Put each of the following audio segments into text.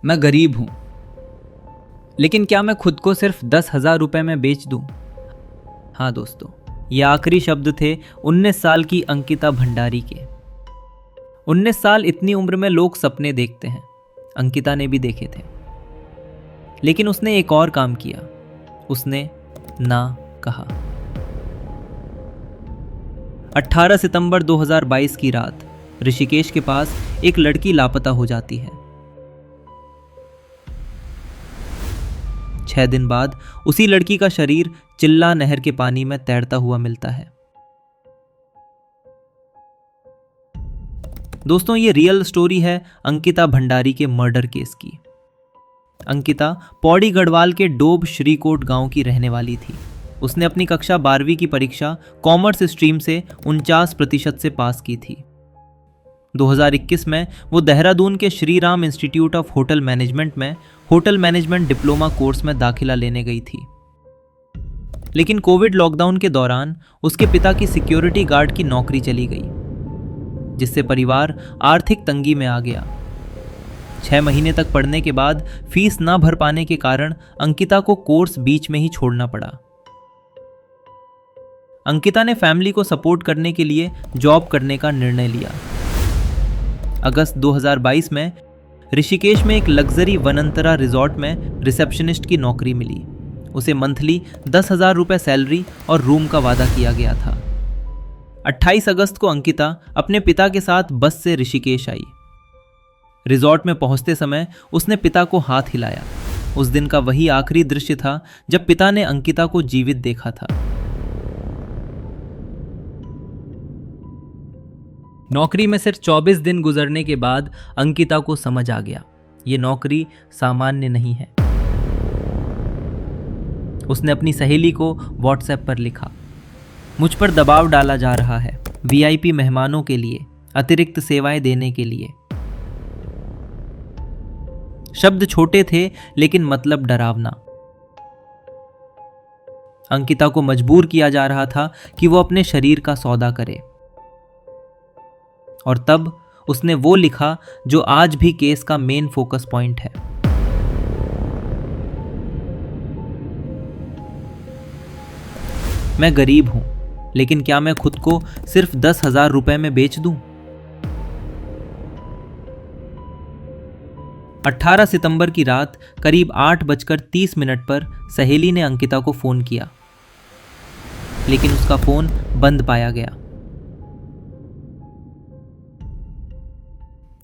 मैं गरीब हूं, लेकिन क्या मैं खुद को सिर्फ 10,000 रुपए में बेच दूं? हाँ दोस्तों, ये आखिरी शब्द थे 19 साल की अंकिता भंडारी के। 19 साल इतनी उम्र में लोग सपने देखते हैं, अंकिता ने भी देखे थे। लेकिन उसने एक और काम किया, उसने ना कहा। 18 सितंबर 2022 की रात ऋषिकेश के पास एक लड़की लापता हो जाती है। 6 दिन बाद उसी लड़की का शरीर चिल्ला नहर के पानी में तैरता हुआ मिलता है। दोस्तों, ये रियल स्टोरी है अंकिता भंडारी के मर्डर केस की। अंकिता पौड़ी गढ़वाल के डोब श्रीकोट गांव की रहने वाली थी। उसने अपनी कक्षा 12वीं की परीक्षा कॉमर्स स्ट्रीम से 49% से पास की थी। 2021 में वो देहरादून के Shri Ram institute of hotel management में होटल मैनेजमेंट डिप्लोमा कोर्स में दाखिला लेने गई थी। लेकिन कोविड लॉकडाउन के दौरान उसके पिता की सिक्योरिटी गार्ड की नौकरी चली गई, जिससे परिवार आर्थिक तंगी में आ गया। 6 महीने तक पढ़ने के बाद फीस ना भर पाने के कारण अंकिता को कोर्स बीच में ही छोड़ना पड़ा। अंकिता ने फैमिली को सपोर्ट करने के लिए जॉब करने का निर्णय लिया। अगस्त 2022 में ऋषिकेश में एक लग्जरी वनंतरा रिजॉर्ट में रिसेप्शनिस्ट की नौकरी मिली। उसे मंथली 10,000 रुपए सैलरी और रूम का वादा किया गया था। 28 अगस्त को अंकिता अपने पिता के साथ बस से ऋषिकेश आई। रिजॉर्ट में पहुंचते समय उसने पिता को हाथ हिलाया। उस दिन का वही आखिरी दृश्य था जब पिता ने अंकिता को जीवित देखा था। नौकरी में सिर्फ 24 दिन गुजरने के बाद अंकिता को समझ आ गया, ये नौकरी सामान्य नहीं है। उसने अपनी सहेली को व्हाट्सएप पर लिखा, मुझ पर दबाव डाला जा रहा है वीआईपी मेहमानों के लिए, अतिरिक्त सेवाएं देने के लिए। शब्द छोटे थे लेकिन मतलब डरावना। अंकिता को मजबूर किया जा रहा था कि वो अपने शरीर का सौदा करे। और तब उसने वो लिखा जो आज भी केस का मेन फोकस पॉइंट है। मैं गरीब हूं, लेकिन क्या मैं खुद को सिर्फ 10,000 रुपए में बेच दूं? 18 सितंबर की रात करीब 8:30 पर सहेली ने अंकिता को फोन किया, लेकिन उसका फोन बंद पाया गया।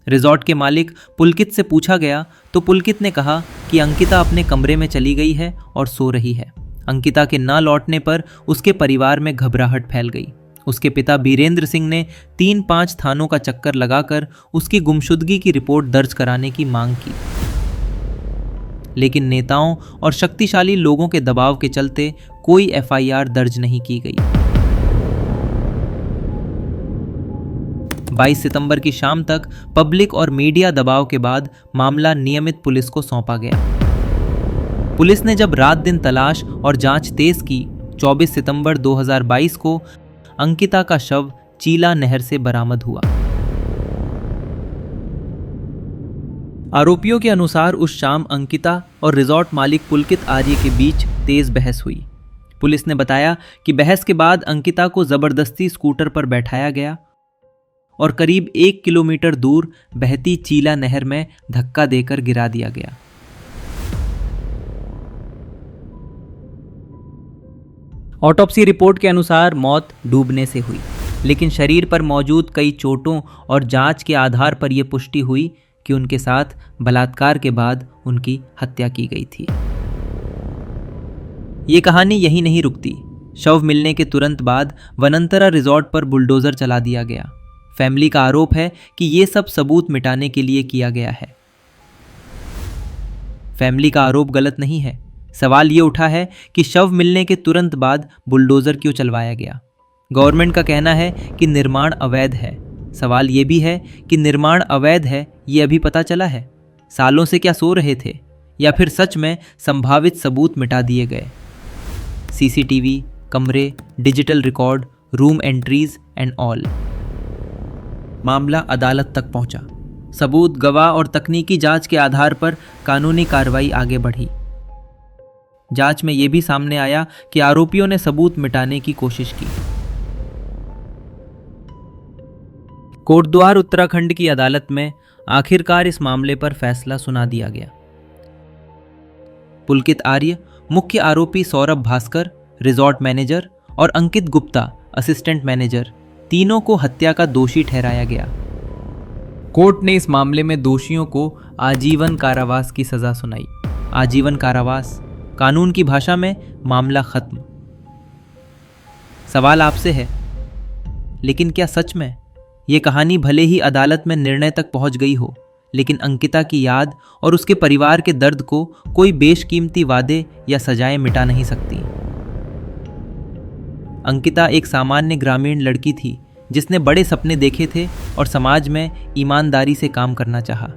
रिजॉर्ट के मालिक पुलकित से पूछा गया तो पुलकित ने कहा कि अंकिता अपने कमरे में चली गई है और सो रही है। अंकिता के ना लौटने पर उसके परिवार में घबराहट फैल गई। उसके पिता बीरेंद्र सिंह ने 3-5 थानों का चक्कर लगाकर उसकी गुमशुदगी की रिपोर्ट दर्ज कराने की मांग की, लेकिन नेताओं और शक्तिशाली लोगों के दबाव के चलते कोई एफआईआर दर्ज नहीं की गई। 22 सितंबर की शाम तक पब्लिक और मीडिया दबाव के बाद मामला नियमित पुलिस को सौंपा गया। पुलिस ने जब रात दिन तलाश और जांच तेज की, 24 सितंबर 2022 को अंकिता का शव चीला नहर से बरामद हुआ। आरोपियों के अनुसार उस शाम अंकिता और रिजॉर्ट मालिक पुलकित आर्य के बीच तेज बहस हुई। पुलिस ने बताया कि बहस के बाद अंकिता को जबरदस्ती स्कूटर पर बैठाया गया और करीब 1 किलोमीटर दूर बहती चीला नहर में धक्का देकर गिरा दिया गया। ऑटोप्सी रिपोर्ट के अनुसार मौत डूबने से हुई, लेकिन शरीर पर मौजूद कई चोटों और जांच के आधार पर यह पुष्टि हुई कि उनके साथ बलात्कार के बाद उनकी हत्या की गई थी। ये कहानी यहीं नहीं रुकती। शव मिलने के तुरंत बाद वनंतरा रिजॉर्ट पर बुलडोजर चला दिया गया। फैमिली का आरोप है कि यह सब सबूत मिटाने के लिए किया गया है। फैमिली का आरोप गलत नहीं है। सवाल ये उठा है कि शव मिलने के तुरंत बाद बुलडोजर क्यों चलवाया गया। गवर्नमेंट का कहना है कि निर्माण अवैध है। सवाल ये भी है कि निर्माण अवैध है ये अभी पता चला है? सालों से क्या सो रहे थे, या फिर सच में संभावित सबूत मिटा दिए गए? सीसीटीवी, कमरे, digital record, room entries and all. मामला अदालत तक पहुंचा। सबूत, गवाह और तकनीकी जांच के आधार पर कानूनी कार्रवाई आगे बढ़ी। जांच में यह भी सामने आया कि आरोपियों ने सबूत मिटाने की कोशिश की। कोटद्वार उत्तराखंड की अदालत में आखिरकार इस मामले पर फैसला सुना दिया गया। पुलकित आर्य, मुख्य आरोपी सौरभ भास्कर, रिजॉर्ट मैनेजर, और अंकित गुप्ता, असिस्टेंट मैनेजर, तीनों को हत्या का दोषी ठहराया गया। कोर्ट ने इस मामले में दोषियों को आजीवन कारावास की सजा सुनाई। आजीवन कारावास, कानून की भाषा में मामला खत्म। सवाल आपसे है, लेकिन क्या सच में ये कहानी भले ही अदालत में निर्णय तक पहुंच गई हो, लेकिन अंकिता की याद और उसके परिवार के दर्द को कोई बेशकीमती वादे या सजाएं मिटा नहीं सकती। अंकिता एक सामान्य ग्रामीण लड़की थी जिसने बड़े सपने देखे थे और समाज में ईमानदारी से काम करना चाहा।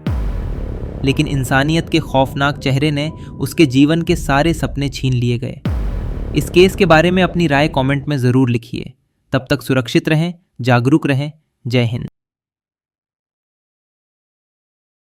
लेकिन इंसानियत के खौफनाक चेहरे ने उसके जीवन के सारे सपने छीन लिए गए। इस केस के बारे में अपनी राय कमेंट में ज़रूर लिखिए। तब तक सुरक्षित रहें, जागरूक रहें। जय हिंद।